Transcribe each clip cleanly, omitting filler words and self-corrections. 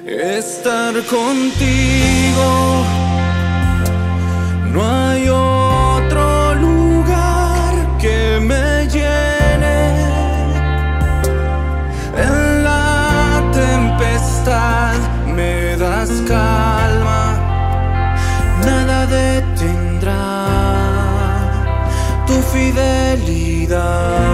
estar contigo. No hay otro lugar que me llene. En la tempestad me das calma, nada detendrá tu fidelidad.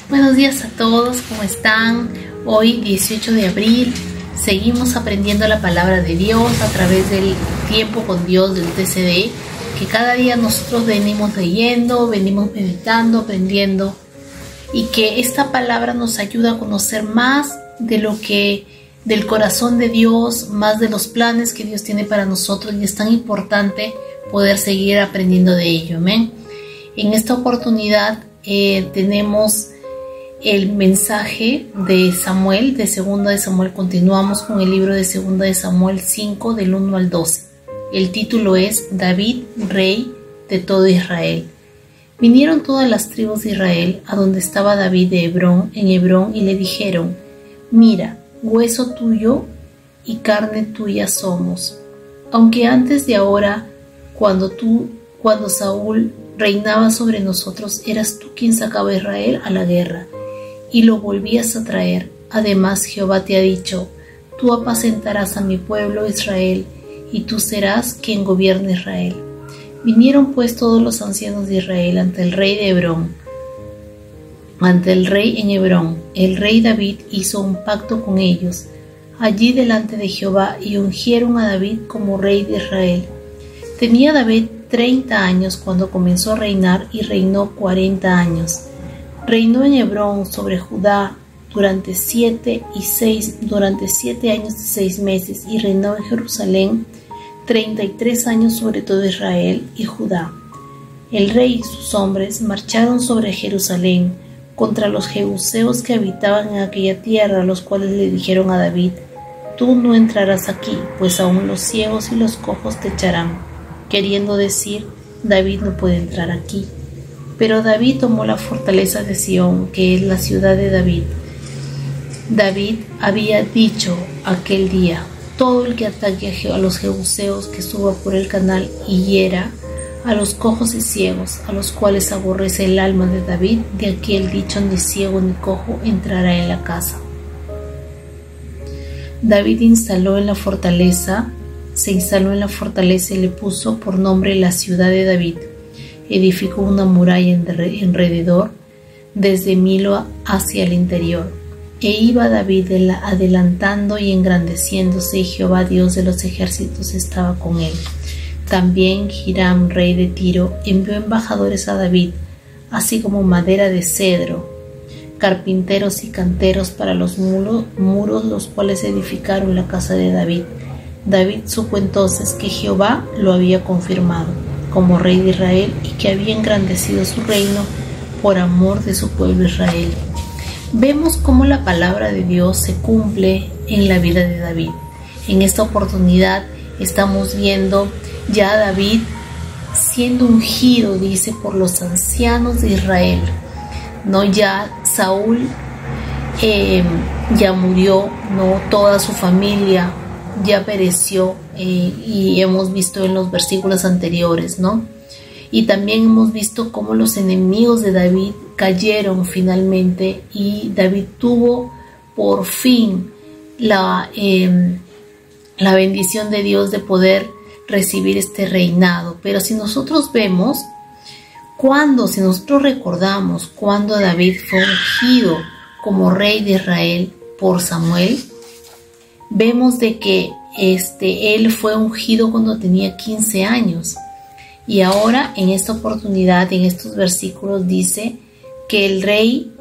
Buenos días a todos, ¿cómo están? Hoy 18 de abril seguimos aprendiendo la palabra de Dios a través del tiempo con Dios del TCD, que cada día nosotros venimos leyendo, venimos meditando, aprendiendo, y que esta palabra nos ayuda a conocer más de lo que del corazón de Dios, más de los planes que Dios tiene para nosotros, y es tan importante poder seguir aprendiendo de ello. Amén. En esta oportunidad tenemos el mensaje de Samuel, de 2 de Samuel. Continuamos con el libro de 2 de Samuel 5, del 1 al 12. El título es David, rey de todo Israel. Vinieron todas las tribus de Israel a donde estaba David en Hebrón, y le dijeron: mira, hueso tuyo y carne tuya somos. Aunque antes de ahora, cuando Saúl reinaba sobre nosotros, eras tú quien sacaba a Israel a la guerra y lo volvías a traer. Además, Jehová te ha dicho: tú apacentarás a mi pueblo Israel, y tú serás quien gobierne Israel. Vinieron pues todos los ancianos de Israel ante el rey en Hebrón. El rey David hizo un pacto con ellos allí delante de Jehová, y ungieron a David como rey de Israel. Tenía David 30 años cuando comenzó a reinar, y reinó 40 años. Reinó en Hebrón sobre Judá durante 7 años y 6 meses, y reinó en Jerusalén 33 años sobre todo Israel y Judá. El rey y sus hombres marcharon sobre Jerusalén contra los jebuseos que habitaban en aquella tierra, los cuales le dijeron a David: tú no entrarás aquí, pues aún los ciegos y los cojos te echarán. Queriendo decir: David no puede entrar aquí. Pero David tomó la fortaleza de Sión, que es la ciudad de David. David había dicho aquel día: todo el que ataque a los jebuseos que suba por el canal y hiera a los cojos y ciegos, a los cuales aborrece el alma de David, de aquel dicho ni ciego ni cojo entrará en la casa. David se instaló en la fortaleza y le puso por nombre la ciudad de David. Edificó una muralla alrededor, desde Milo hacia el interior. E iba David adelantando y engrandeciéndose, y Jehová Dios de los ejércitos estaba con él. También Hiram, rey de Tiro, envió embajadores a David, así como madera de cedro, carpinteros y canteros para los muros, los cuales edificaron la casa de David. David supo entonces que Jehová lo había confirmado como rey de Israel, y que había engrandecido su reino por amor de su pueblo Israel. Vemos cómo la palabra de Dios se cumple en la vida de David. En esta oportunidad estamos viendo ya a David siendo ungido, dice, por los ancianos de Israel. No, ya Saúl ya murió, no, toda su familia ya pereció, y hemos visto en los versículos anteriores, ¿no? Y también hemos visto cómo los enemigos de David cayeron finalmente, y David tuvo por fin la bendición de Dios de poder recibir este reinado. Pero si nosotros vemos, si nosotros recordamos cuando David fue ungido como rey de Israel por Samuel, vemos de que él fue ungido cuando tenía 15 años. Y ahora en esta oportunidad, en estos versículos, dice que el rey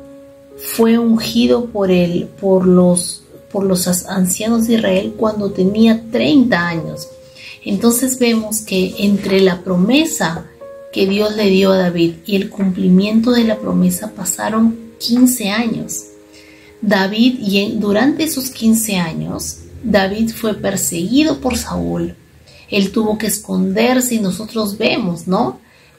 fue ungido por los ancianos de Israel cuando tenía 30 años. Entonces vemos que entre la promesa que Dios le dio a David y el cumplimiento de la promesa pasaron 15 años. Durante esos 15 años, David fue perseguido por Saúl. Él tuvo que esconderse, y nosotros vemos, ¿no?,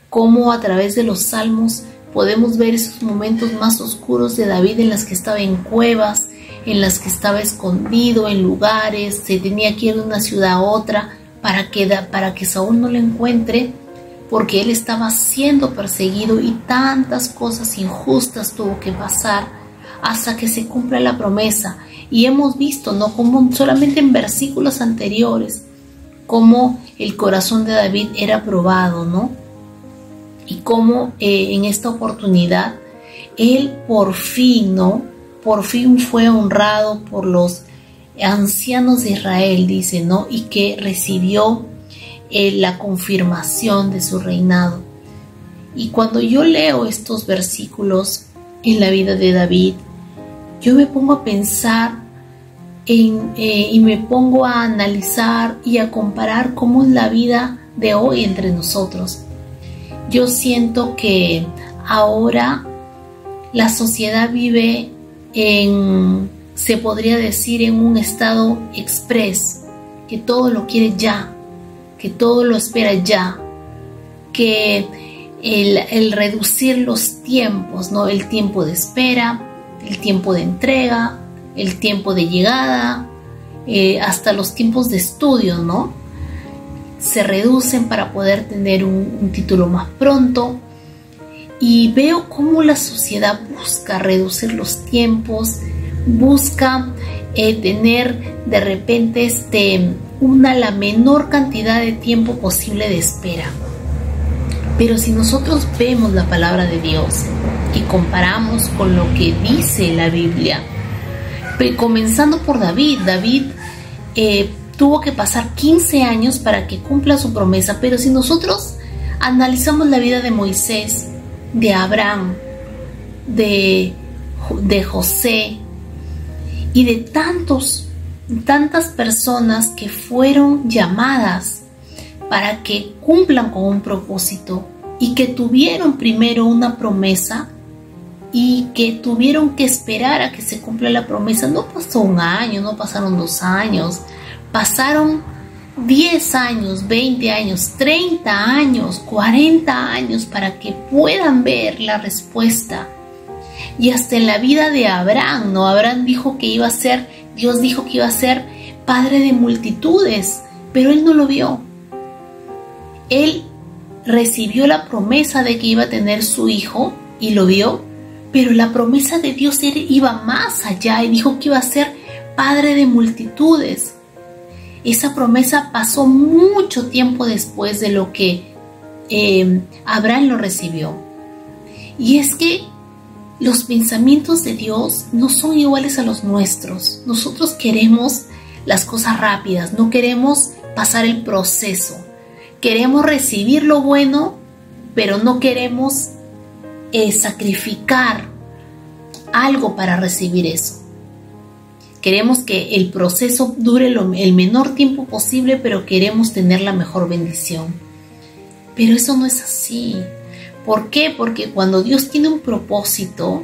cómo a través de los salmos podemos ver esos momentos más oscuros de David en las que estaba en cuevas, en las que estaba escondido en lugares, se tenía que ir de una ciudad a otra para que Saúl no lo encuentre, porque él estaba siendo perseguido y tantas cosas injustas tuvo que pasar hasta que se cumpla la promesa. Y hemos visto, ¿no?, como solamente en versículos anteriores, cómo el corazón de David era probado, ¿no? Y cómo en esta oportunidad él por fin fue honrado por los ancianos de Israel, dice, ¿no? Y que recibió la confirmación de su reinado. Y cuando yo leo estos versículos en la vida de David, yo me pongo a pensar y me pongo a analizar y a comparar cómo es la vida de hoy entre nosotros. Yo siento que ahora la sociedad vive se podría decir, en un estado express, que todo lo quiere ya, que todo lo espera ya, que el reducir los tiempos, ¿no? El tiempo de espera, el tiempo de entrega, el tiempo de llegada, hasta los tiempos de estudio, ¿no? Se reducen para poder tener un título más pronto. Y veo cómo la sociedad busca reducir los tiempos, busca tener de repente la menor cantidad de tiempo posible de espera. Pero si nosotros vemos la palabra de Dios y comparamos con lo que dice la Biblia, comenzando por David tuvo que pasar 15 años para que cumpla su promesa, pero si nosotros analizamos la vida de Moisés, de Abraham, de José y de tantas personas que fueron llamadas para que cumplan con un propósito y que tuvieron primero una promesa y que tuvieron que esperar a que se cumpla la promesa. No pasó un año, no pasaron 2 años, pasaron 10 años, 20 años, 30 años, 40 años para que puedan ver la respuesta. Y hasta en la vida de Abraham, ¿no? Abraham dijo que iba a ser, Dios dijo que iba a ser padre de multitudes, pero él no lo vio. Él recibió la promesa de que iba a tener su hijo y lo vio, pero la promesa de Dios iba más allá y dijo que iba a ser padre de multitudes. Esa promesa pasó mucho tiempo después de lo que Abraham lo recibió. Y es que los pensamientos de Dios no son iguales a los nuestros. Nosotros queremos las cosas rápidas, no queremos pasar el proceso. Queremos recibir lo bueno, pero no queremos sacrificar algo para recibir eso. Queremos que el proceso dure el menor tiempo posible, pero queremos tener la mejor bendición. Pero eso no es así. ¿Por qué? Porque cuando Dios tiene un propósito,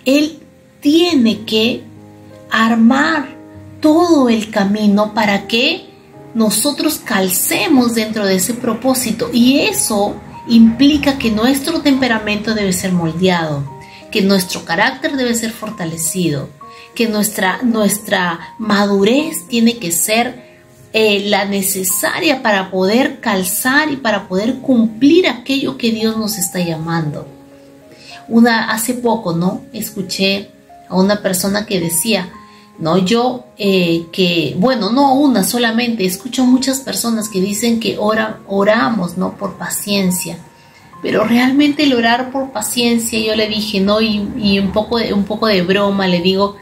Él tiene que armar todo el camino para que nosotros calcemos dentro de ese propósito. Y eso implica que nuestro temperamento debe ser moldeado, que nuestro carácter debe ser fortalecido, que nuestra madurez tiene que ser la necesaria para poder calzar y para poder cumplir aquello que Dios nos está llamando. Hace poco, ¿no?, escuché a una persona que decía, no, no una solamente, escucho muchas personas que dicen que oramos, ¿no?, por paciencia. Pero realmente el orar por paciencia, yo le dije, ¿no?, y un poco de broma le digo,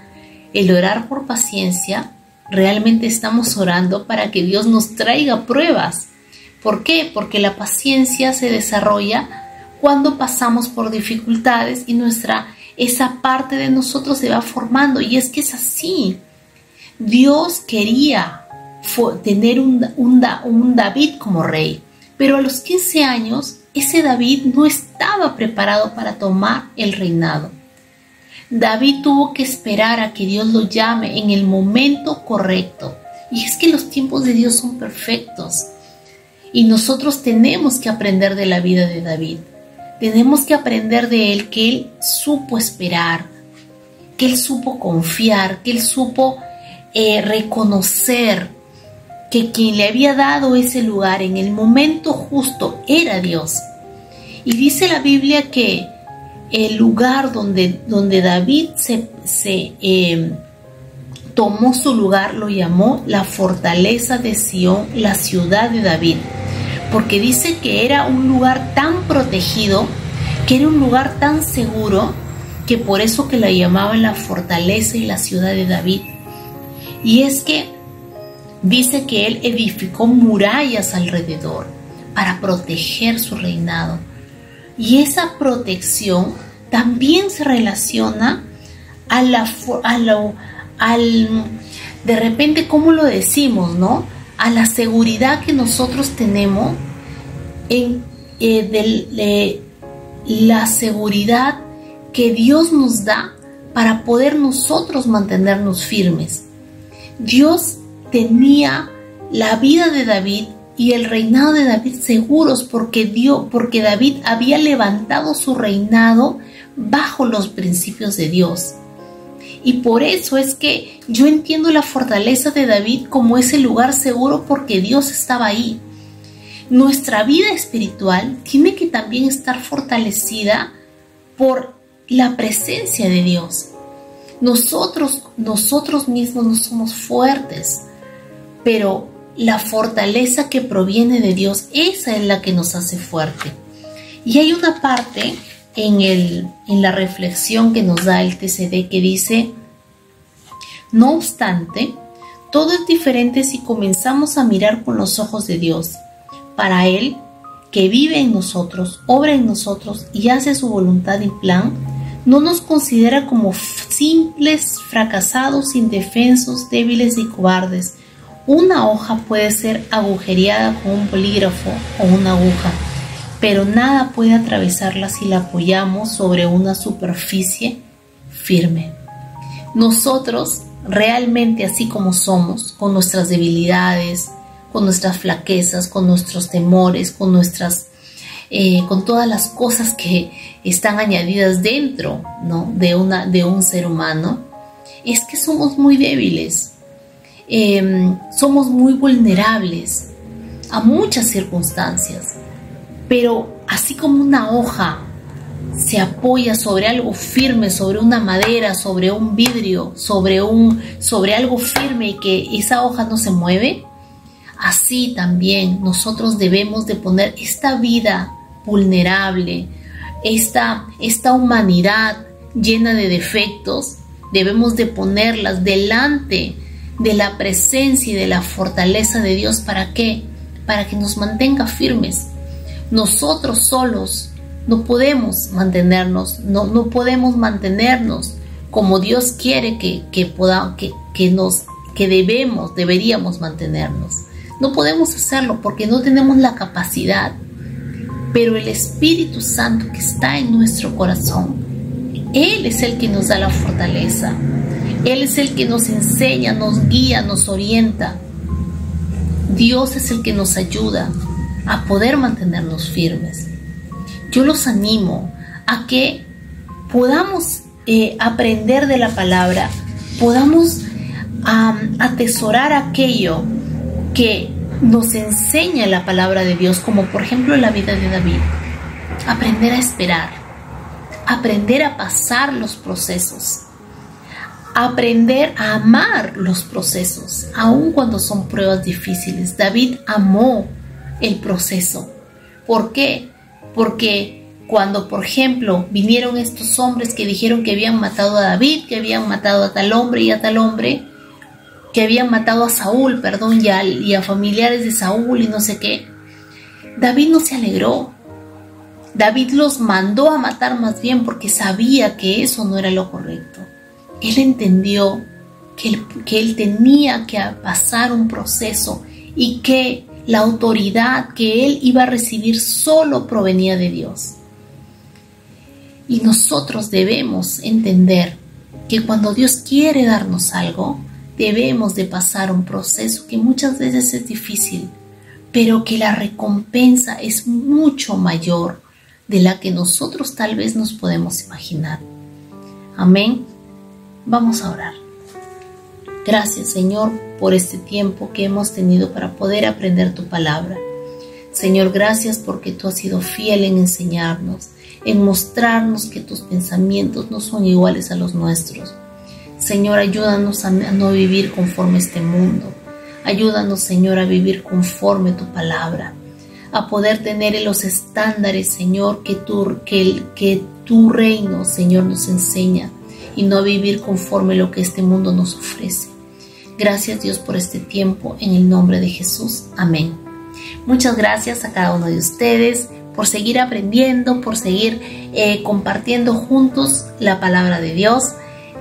el orar por paciencia, realmente estamos orando para que Dios nos traiga pruebas. ¿Por qué? Porque la paciencia se desarrolla cuando pasamos por dificultades y esa parte de nosotros se va formando. Y es que es así. Dios quería tener un David como rey, pero a los 15 años ese David no estaba preparado para tomar el reinado. David tuvo que esperar a que Dios lo llame en el momento correcto. Y es que los tiempos de Dios son perfectos. Y nosotros tenemos que aprender de la vida de David. tenemos que aprender de él que él supo esperar, que él supo confiar, que él supo reconocer que quien le había dado ese lugar en el momento justo era Dios. Y dice la Biblia que el lugar donde David tomó su lugar lo llamó la fortaleza de Sión, la ciudad de David, porque dice que era un lugar tan protegido, que era un lugar tan seguro, que por eso que la llamaban la fortaleza y la ciudad de David. Y es que dice que él edificó murallas alrededor para proteger su reinado. Y esa protección también se relaciona de repente, ¿cómo lo decimos, no? A la seguridad que nosotros tenemos la seguridad que Dios nos da para poder nosotros mantenernos firmes. Dios tenía la vida de David y el reinado de David seguros porque David había levantado su reinado bajo los principios de Dios. Y por eso es que yo entiendo la fortaleza de David como ese lugar seguro, porque Dios estaba ahí. Nuestra vida espiritual tiene que también estar fortalecida por la presencia de Dios. Nosotros mismos no somos fuertes, pero la fortaleza que proviene de Dios, esa es la que nos hace fuerte. Y hay una parte en la reflexión que nos da el TCD que dice: no obstante, todo es diferente si comenzamos a mirar con los ojos de Dios. Para Él, que vive en nosotros, obra en nosotros y hace su voluntad y plan, no nos considera como simples fracasados, indefensos, débiles y cobardes. Una hoja puede ser agujereada con un bolígrafo o una aguja, pero nada puede atravesarla si la apoyamos sobre una superficie firme. Nosotros, realmente así como somos, con nuestras debilidades, con nuestras flaquezas, con nuestros temores, con todas las cosas que están añadidas dentro, ¿no?, de un ser humano, es que somos muy débiles, somos muy vulnerables a muchas circunstancias. Pero así como una hoja se apoya sobre algo firme, sobre una madera, sobre un vidrio, sobre algo firme y que esa hoja no se mueve, así también nosotros debemos de poner esta vida vulnerable, esta humanidad llena de defectos, debemos de ponerlas delante de la presencia y de la fortaleza de Dios. ¿Para qué? Para que nos mantenga firmes. Nosotros solos no podemos mantenernos, no podemos mantenernos como Dios quiere deberíamos mantenernos. No podemos hacerlo porque no tenemos la capacidad, pero el Espíritu Santo que está en nuestro corazón, Él es el que nos da la fortaleza. Él es el que nos enseña, nos guía, nos orienta. Dios es el que nos ayuda a poder mantenernos firmes. Yo los animo a que podamos aprender de la palabra, podamos atesorar aquello que nos enseña la palabra de Dios, como por ejemplo la vida de David. Aprender a esperar, aprender a pasar los procesos, aprender a amar los procesos, aun cuando son pruebas difíciles. David amó el proceso. ¿Por qué? Porque cuando, por ejemplo, vinieron estos hombres que dijeron que habían matado a David, que habían matado a tal hombre y a tal hombre, que habían matado a Saúl, y a familiares de Saúl y no sé qué, David no se alegró. David los mandó a matar más bien porque sabía que eso no era lo correcto. Él entendió que él tenía que pasar un proceso y que la autoridad que él iba a recibir solo provenía de Dios. Y nosotros debemos entender que cuando Dios quiere darnos algo, debemos de pasar un proceso que muchas veces es difícil, pero que la recompensa es mucho mayor de la que nosotros tal vez nos podemos imaginar. Amén. Vamos a orar. Gracias, Señor, por este tiempo que hemos tenido para poder aprender tu palabra. Señor, gracias porque tú has sido fiel en enseñarnos, en mostrarnos que tus pensamientos no son iguales a los nuestros. Señor, ayúdanos a no vivir conforme a este mundo. Ayúdanos, Señor, a vivir conforme a tu palabra, a poder tener los estándares, Señor, que tu reino, Señor, nos enseña, y no vivir conforme a lo que este mundo nos ofrece. Gracias, Dios, por este tiempo, en el nombre de Jesús. Amén. Muchas gracias a cada uno de ustedes por seguir aprendiendo, por seguir compartiendo juntos la palabra de Dios,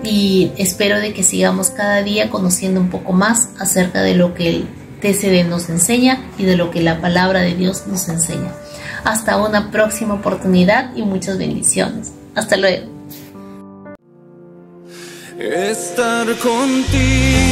y espero de que sigamos cada día conociendo un poco más acerca de lo que el TCD nos enseña y de lo que la palabra de Dios nos enseña. Hasta una próxima oportunidad y muchas bendiciones. Hasta luego. Estar contigo.